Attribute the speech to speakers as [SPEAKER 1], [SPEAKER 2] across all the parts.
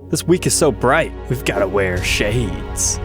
[SPEAKER 1] This week is so bright, we've gotta wear shades.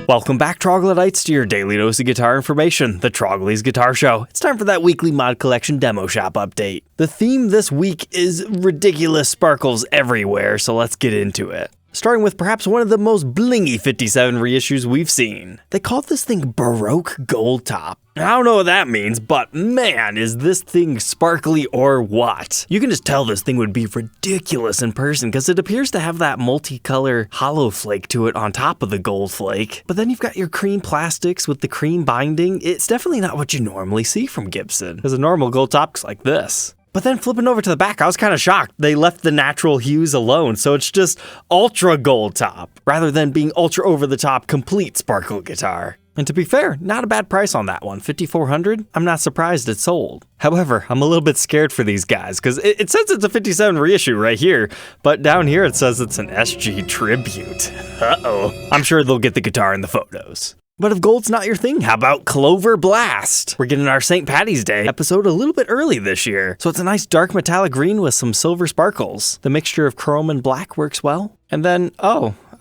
[SPEAKER 1] Welcome back, Troglodytes, to your daily dose of guitar information, the Trogly's Guitar Show. It's time for that weekly mod collection demo shop update. The theme this week is ridiculous sparkles everywhere, so let's get into it. Starting with perhaps one of the most blingy 57 reissues we've seen. They called this thing Baroque Goldtop. I don't know what that means, but man, is this thing sparkly or what? You can just tell this thing would be ridiculous in person because it appears to have that multicolor hollow flake to it on top of the gold flake. But then you've got your cream plastics with the cream binding. It's definitely not what you normally see from Gibson, because a normal Goldtop looks like this. But then flipping over to the back, I was kind of shocked. They left the natural hues alone, so it's just ultra Goldtop, rather than being ultra over-the-top complete sparkle guitar. And to be fair, not a bad price on that one, $5,400. I'm not surprised it sold. However, I'm a little bit scared for these guys, because it says it's a 57 reissue right here, but down here it says it's an SG tribute. Uh-oh. I'm sure they'll get the guitar in the photos. But if gold's not your thing, how about Clover Blast? We're getting our St. Patty's Day episode a little bit early this year, so it's a nice dark metallic green with some silver sparkles. The mixture of chrome and black works well. And then,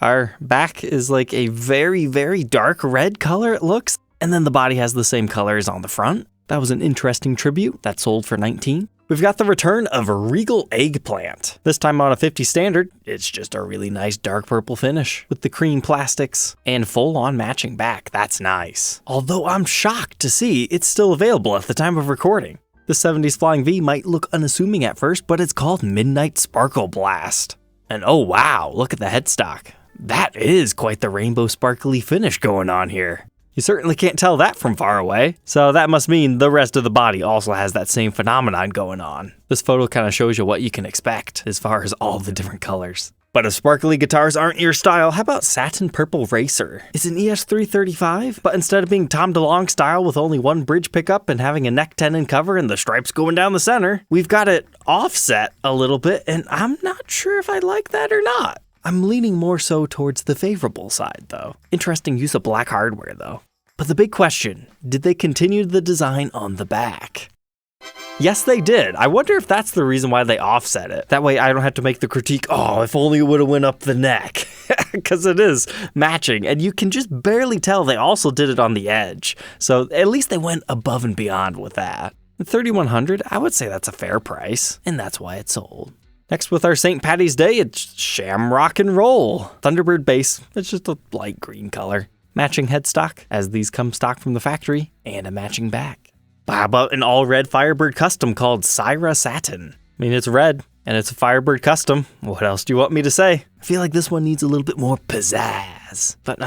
[SPEAKER 1] our back is like a very, very dark red color it looks, and then the body has the same color as on the front. That was an interesting tribute that sold for $19. We've got the return of a Regal Eggplant. This time on a 50 Standard, it's just a really nice dark purple finish with the cream plastics and full-on matching back. That's nice. Although I'm shocked to see it's still available at the time of recording. The 70s Flying V might look unassuming at first, but it's called Midnight Sparkle Blast. And oh wow, look at the headstock. That is quite the rainbow sparkly finish going on here. You certainly can't tell that from far away, so that must mean the rest of the body also has that same phenomenon going on. This photo kind of shows you what you can expect as far as all the different colors. But if sparkly guitars aren't your style, how about Satin Purple Racer? It's an ES335, but instead of being Tom DeLonge style with only one bridge pickup and having a neck tenon cover and the stripes going down the center, we've got it offset a little bit, and I'm not sure if I like that or not. I'm leaning more so towards the favorable side, though. Interesting use of black hardware, though. But the big question, did they continue the design on the back? Yes, they did. I wonder if that's the reason why they offset it. That way I don't have to make the critique, oh, if only it would have went up the neck. Because it is matching, and you can just barely tell they also did it on the edge. So at least they went above and beyond with that. At $3,100, I would say that's a fair price, and that's why it sold. Next, with our St. Patty's Day, it's Shamrock and Roll. Thunderbird base, it's just a light green color. Matching headstock, as these come stock from the factory, and a matching back. But how about an all-red Firebird custom called Syrah Satin? I mean, it's red, and it's a Firebird custom. What else do you want me to say? I feel like this one needs a little bit more pizzazz. But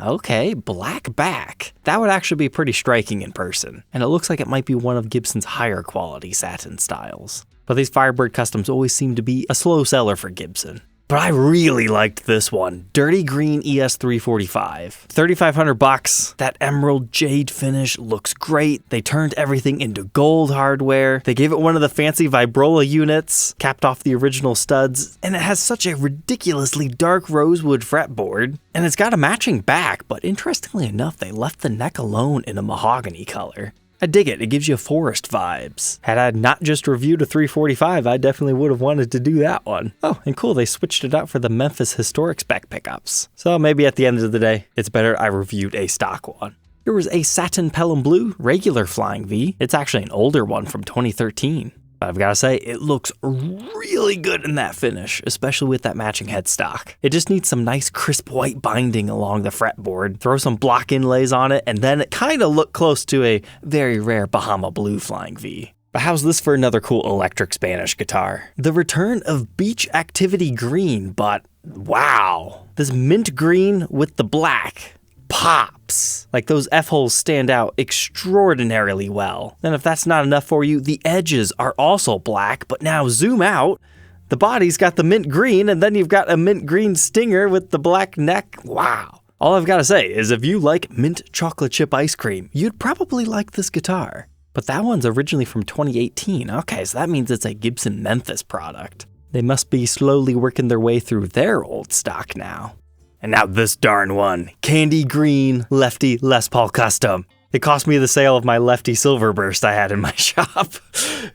[SPEAKER 1] okay, black back. That would actually be pretty striking in person. And it looks like it might be one of Gibson's higher quality satin styles. But these Firebird customs always seem to be a slow seller for Gibson. But I really liked this one. Dirty Green ES345. $3,500. That emerald jade finish looks great. They turned everything into gold hardware. They gave it one of the fancy vibrola units, capped off the original studs, and it has such a ridiculously dark rosewood fretboard. And it's got a matching back, but interestingly enough, they left the neck alone in a mahogany color. I dig it. It gives you forest vibes. Had I not just reviewed a 345, I definitely would have wanted to do that one. Oh, and cool, they switched it out for the Memphis historic spec pickups. So maybe at the end of the day, it's better I reviewed a stock one. Here was a Satin Pelham Blue regular Flying V. It's actually an older one from 2013. But I've got to say, it looks really good in that finish, especially with that matching headstock. It just needs some nice crisp white binding along the fretboard, throw some block inlays on it, and then it kind of looked close to a very rare Bahama Blue Flying V. But how's this for another cool electric Spanish guitar? The return of Beach Activity Green, but wow. This mint green with the black pops. Like those F-holes stand out extraordinarily well. And if that's not enough for you, the edges are also black, but now zoom out. The body's got the mint green, and then you've got a mint green stinger with the black neck. Wow. All I've got to say is if you like mint chocolate chip ice cream, you'd probably like this guitar. But that one's originally from 2018. Okay, so that means it's a Gibson Memphis product. They must be slowly working their way through their old stock now. And now this darn one, Candy Green Lefty Les Paul Custom. It cost me the sale of my lefty Silverburst I had in my shop.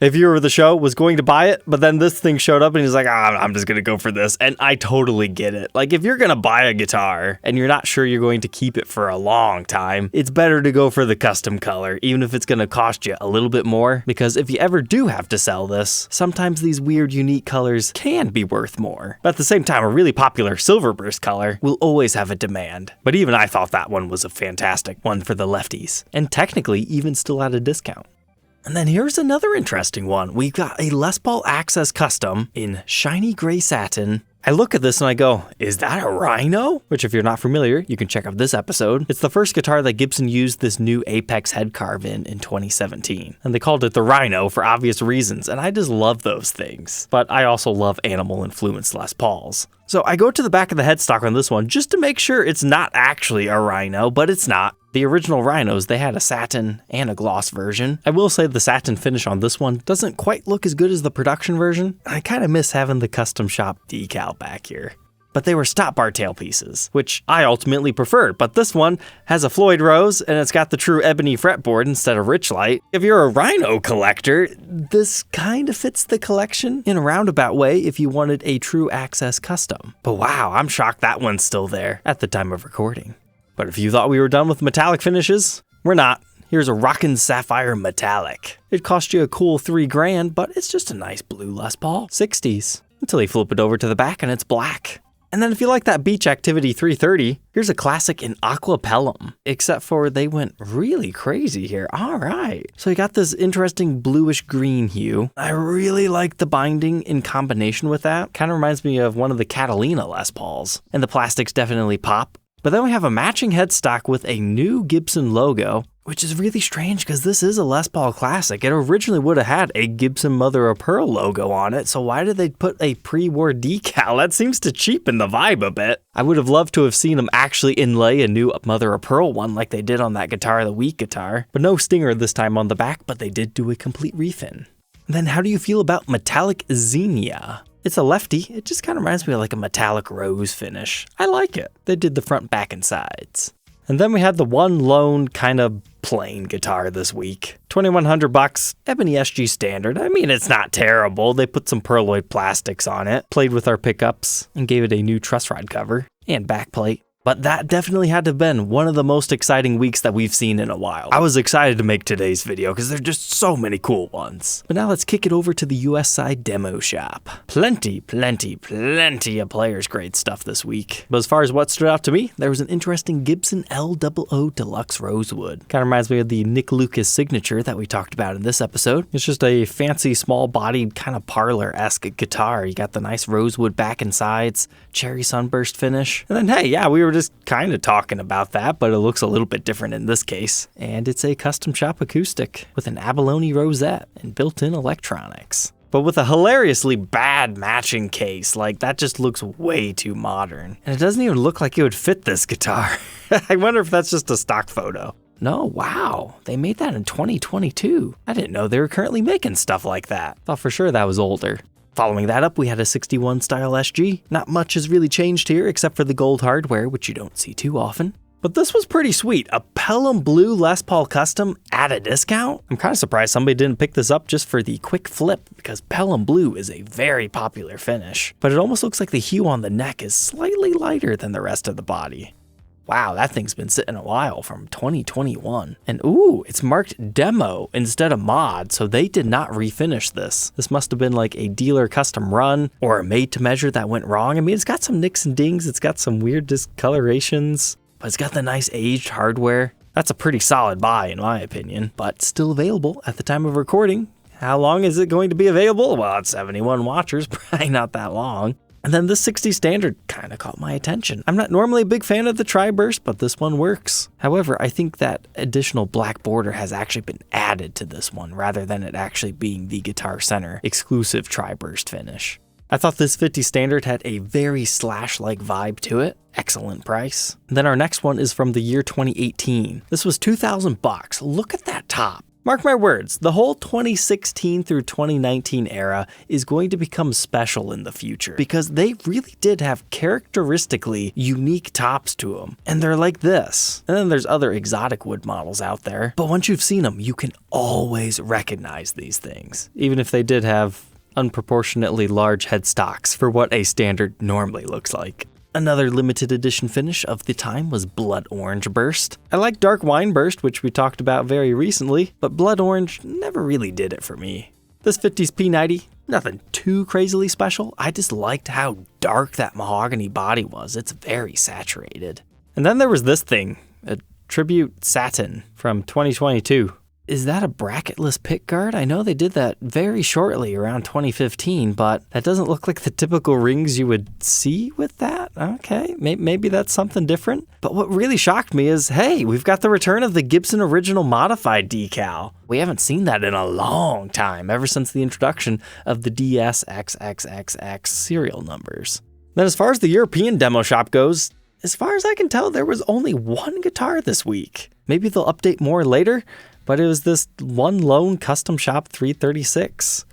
[SPEAKER 1] If you were the show, was going to buy it, but then this thing showed up and he's like, I'm just going to go for this. And I totally get it. Like, if you're going to buy a guitar and you're not sure you're going to keep it for a long time, it's better to go for the custom color, even if it's going to cost you a little bit more, because if you ever do have to sell this, sometimes these weird, unique colors can be worth more. But at the same time, a really popular Silverburst color will always have a demand. But even I thought that one was a fantastic one for the lefties, and technically even still at a discount. And then here's another interesting one. We've got a Les Paul Axcess Custom in shiny gray satin. I look at this and I go, is that a Rhino? Which, if you're not familiar, you can check out this episode. It's the first guitar that Gibson used this new Apex head carve in 2017. And they called it the Rhino for obvious reasons, and I just love those things. But I also love animal-influenced Les Pauls. So I go to the back of the headstock on this one just to make sure it's not actually a Rhino, but it's not. The original Rhinos, they had a satin and a gloss version. I will say the satin finish on this one doesn't quite look as good as the production version. I kind of miss having the custom shop decal back here. But they were stop bar tailpieces, which I ultimately preferred. But this one has a Floyd Rose and it's got the true ebony fretboard instead of Richlight. If you're a Rhino collector, this kind of fits the collection in a roundabout way if you wanted a true Axcess custom. But wow, I'm shocked that one's still there at the time of recording. But if you thought we were done with metallic finishes, we're not. Here's a Rockin Sapphire Metallic. It cost you a cool $3,000, but it's just a nice blue Les Paul, 60s, until you flip it over to the back and it's black. And then if you like that Beach Activity 330, here's a classic in Aqua Pelham, except for they went really crazy here. All right. So you got this interesting bluish green hue. I really like the binding in combination with that. Kind of reminds me of one of the Catalina Les Pauls. And the plastics definitely pop. But then we have a matching headstock with a new Gibson logo, which is really strange because this is a Les Paul classic. It originally would have had a Gibson Mother of Pearl logo on it, so why did they put a pre-war decal? That seems to cheapen the vibe a bit. I would have loved to have seen them actually inlay a new Mother of Pearl one like they did on that Guitar of the Week guitar. But no stinger this time on the back, but they did do a complete refin. Then how do you feel about metallic Zinnia? It's a lefty. It just kind of reminds me of like a metallic rose finish. I like it. They did the front, back, and sides. And then we had the one lone kind of plain guitar this week. $2,100, Ebony SG Standard. I mean, it's not terrible. They put some perloid plastics on it, played with our pickups, and gave it a new truss rod cover and backplate. But that definitely had to have been one of the most exciting weeks that we've seen in a while. I was excited to make today's video because there's just so many cool ones. But now let's kick it over to the US side demo shop. Plenty of players grade stuff this week. But as far as what stood out to me, there was an interesting Gibson LOO Deluxe Rosewood. Kind of reminds me of the Nick Lucas signature that we talked about in this episode. It's just a fancy, small-bodied, kind of parlor-esque guitar. You got the nice rosewood back and sides, cherry sunburst finish. And then, hey, yeah, we were just kind of talking about that, but it looks a little bit different in this case. And it's a custom shop acoustic with an abalone rosette and built-in electronics. But with a hilariously bad matching case, like that just looks way too modern. And it doesn't even look like it would fit this guitar. I wonder if that's just a stock photo. No, wow, they made that in 2022. I didn't know they were currently making stuff like that. Thought for sure that was older. Following that up, we had a 61 style SG. Not much has really changed here except for the gold hardware, which you don't see too often. But this was pretty sweet. A Pelham Blue Les Paul Custom at a discount? I'm kind of surprised somebody didn't pick this up just for the quick flip, because Pelham Blue is a very popular finish. But it almost looks like the hue on the neck is slightly lighter than the rest of the body. Wow, that thing's been sitting a while, from 2021. And ooh, it's marked demo instead of mod, so they did not refinish this. This must have been like a dealer custom run or a made to measure that went wrong. I mean, it's got some nicks and dings, it's got some weird discolorations, but it's got the nice aged hardware. That's a pretty solid buy in my opinion, but still available at the time of recording. How long is it going to be available? Well, it's 71 watchers, probably not that long. And then this 60 Standard kind of caught my attention. I'm not normally a big fan of the tri-burst, but this one works. However, I think that additional black border has actually been added to this one rather than it actually being the Guitar Center exclusive tri-burst finish. I thought this 50 Standard had a very Slash-like vibe to it. Excellent price. And then our next one is from the year 2018. This was $2,000. Look at that top. Mark my words, the whole 2016 through 2019 era is going to become special in the future because they really did have characteristically unique tops to them. And they're like this. And then there's other exotic wood models out there. But once you've seen them, you can always recognize these things, even if they did have unproportionately large headstocks for what a standard normally looks like. Another limited edition finish of the time was Blood Orange Burst. I like Dark Wine Burst, which we talked about very recently, but Blood Orange never really did it for me. This 50s P90, nothing too crazily special. I just liked how dark that mahogany body was. It's very saturated. And then there was this thing, a Tribute Satin from 2022. Is that a bracketless pickguard? I know they did that very shortly around 2015, but that doesn't look like the typical rings you would see with that. Okay, maybe that's something different. But what really shocked me is, hey, we've got the return of the Gibson Original Modified decal. We haven't seen that in a long time, ever since the introduction of the DSXXXX serial numbers. Then as far as the European demo shop goes, as far as I can tell, there was only one guitar this week. Maybe they'll update more later, but it was this one lone Custom Shop 336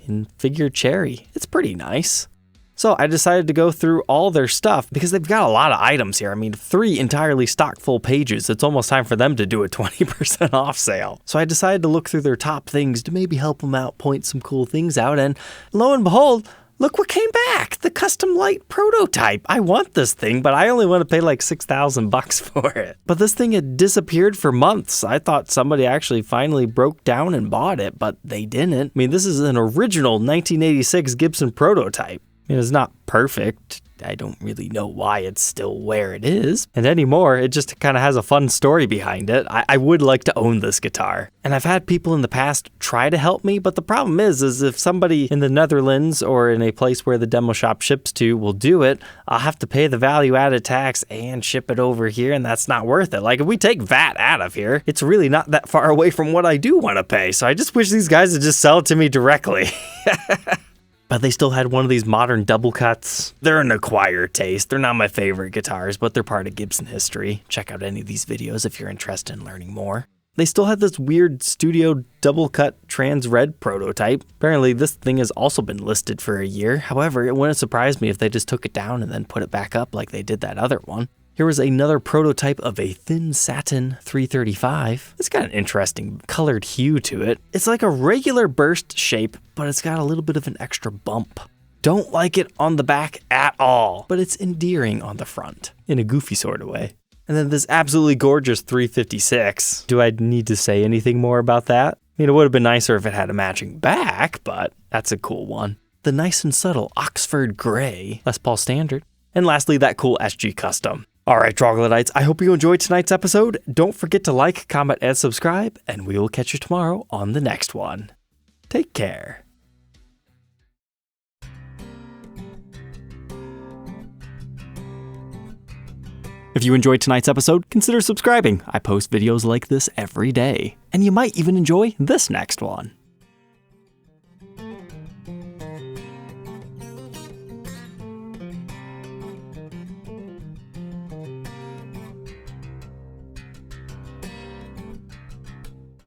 [SPEAKER 1] in figured cherry. It's pretty nice. So I decided to go through all their stuff because they've got a lot of items here. I mean, 3 entirely stock full pages. It's almost time for them to do a 20% off sale. So I decided to look through their top things to maybe help them out, point some cool things out, and lo and behold, look what came back, the Custom Light prototype. I want this thing, but I only want to pay like $6,000 for it. But this thing had disappeared for months. I thought somebody actually finally broke down and bought it, but they didn't. I mean, this is an original 1986 Gibson prototype. I mean, it's not perfect. I don't really know why it's still where it is. And anymore, it just kind of has a fun story behind it. I would like to own this guitar. And I've had people in the past try to help me, but the problem is if somebody in the Netherlands or in a place where the demo shop ships to will do it, I'll have to pay the value-added tax and ship it over here, and that's not worth it. Like, if we take VAT out of here, it's really not that far away from what I do want to pay. So I just wish these guys would just sell it to me directly. But they still had one of these modern double cuts. They're an acquired taste. They're not my favorite guitars, but they're part of Gibson history. Check out any of these videos if you're interested in learning more. They still had this weird studio double cut trans red prototype. Apparently this thing has also been listed for a year. However, it wouldn't surprise me if they just took it down and then put it back up like they did that other one. Here was another prototype of a thin satin 335. It's got an interesting colored hue to it. It's like a regular burst shape, but it's got a little bit of an extra bump. Don't like it on the back at all, but it's endearing on the front in a goofy sort of way. And then this absolutely gorgeous 356. Do I need to say anything more about that? I mean, it would have been nicer if it had a matching back, but that's a cool one. The nice and subtle Oxford Gray Les Paul Standard. And lastly, that cool SG Custom. All right, Troglodytes, I hope you enjoyed tonight's episode. Don't forget to like, comment, and subscribe, and we will catch you tomorrow on the next one. Take care. If you enjoyed tonight's episode, consider subscribing. I post videos like this every day. And you might even enjoy this next one.